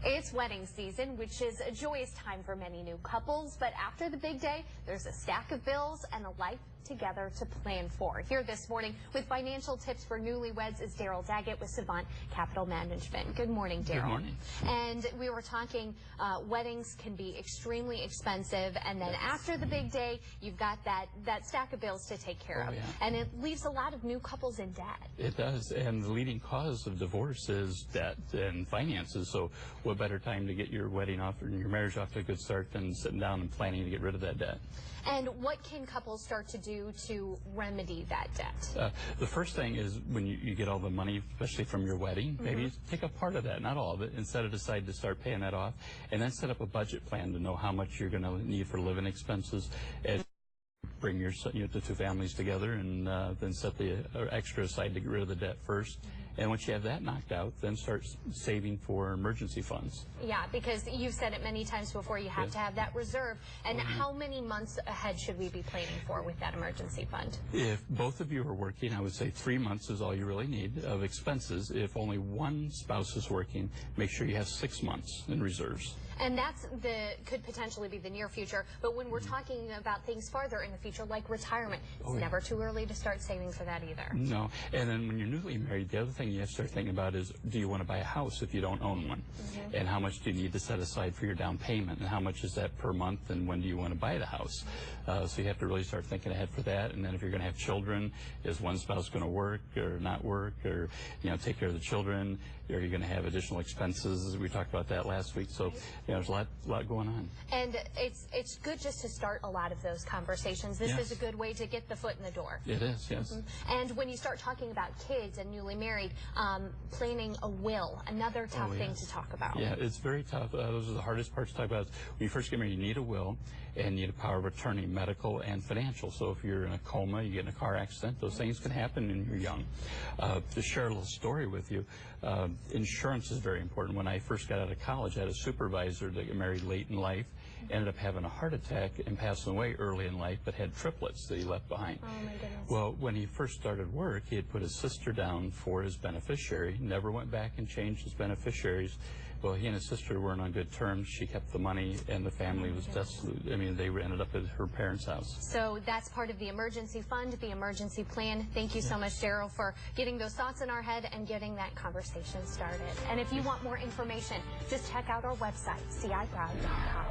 It's wedding season, which is a joyous time for many new couples, but after the big day, there's a stack of bills and a life together to plan for. Here this morning with financial tips for newlyweds is Daryl Dagit with Savant Capital Management. Good morning, Daryl. Good morning. And we were talking weddings can be extremely expensive, and then after the big day, you've got that stack of bills to take care of. Yeah. And it leaves a lot of new couples in debt. It does, and the leading cause of divorce is debt and finances. So what better time to get your wedding off and your marriage off to a good start than sitting down and planning to get rid of that debt? And what can couples start to do to remedy that debt? The first thing is when you get all the money, especially from your wedding, maybe take a part of that, not all of it, and set it aside to start paying that off, and then set up a budget plan to know how much you're going to need for living expenses. And bring the two families together, and then set the extra aside to get rid of the debt first. And once you have that knocked out, then start saving for emergency funds. Yeah, because you've said it many times before, you have to have that reserve. And how many months ahead should we be planning for with that emergency fund? If both of you are working, I would say 3 months is all you really need of expenses. If only one spouse is working, make sure you have 6 months in reserves. And that's could potentially be the near future. But when we're talking about things farther in the future, like retirement, it's never too early to start saving for that either. No. And then when you're newly married, the other thing you have to start thinking about is, do you want to buy a house if you don't own one? And how much do you need to set aside for your down payment? And how much is that per month? And when do you want to buy the house? So you have to really start thinking ahead for that. And then if you're going to have children, is one spouse going to work or not work, or take care of the children? Are you going to have additional expenses? We talked about that last week. So there's a lot going on. And it's good just to start a lot of those conversations. This is a good way to get the foot in the door. It is, yes. And when you start talking about kids and newly married, planning a will, another tough thing to talk about. Yeah, it's very tough. Those are the hardest parts to talk about. When you first get married, you need a will and you need a power of attorney, medical and financial. So if you're in a coma, you get in a car accident, those things can happen when you're young. To share a little story with you, insurance is very important. When I first got out of college, I had a supervisor that got married late in life, ended up having a heart attack and passing away early in life, but had triplets that he left behind. Oh, my goodness. Well, when he first started work, he had put his sister down for his beneficiary, never went back and changed his beneficiaries. Well, he and his sister weren't on good terms. She kept the money, and the family was desolate. I mean, they ended up at her parents' house. So that's part of the emergency fund, the emergency plan. Thank you so much, Daryl, for getting those thoughts in our head and getting that conversation started. And if you want more information, just check out our website, ciproud.com.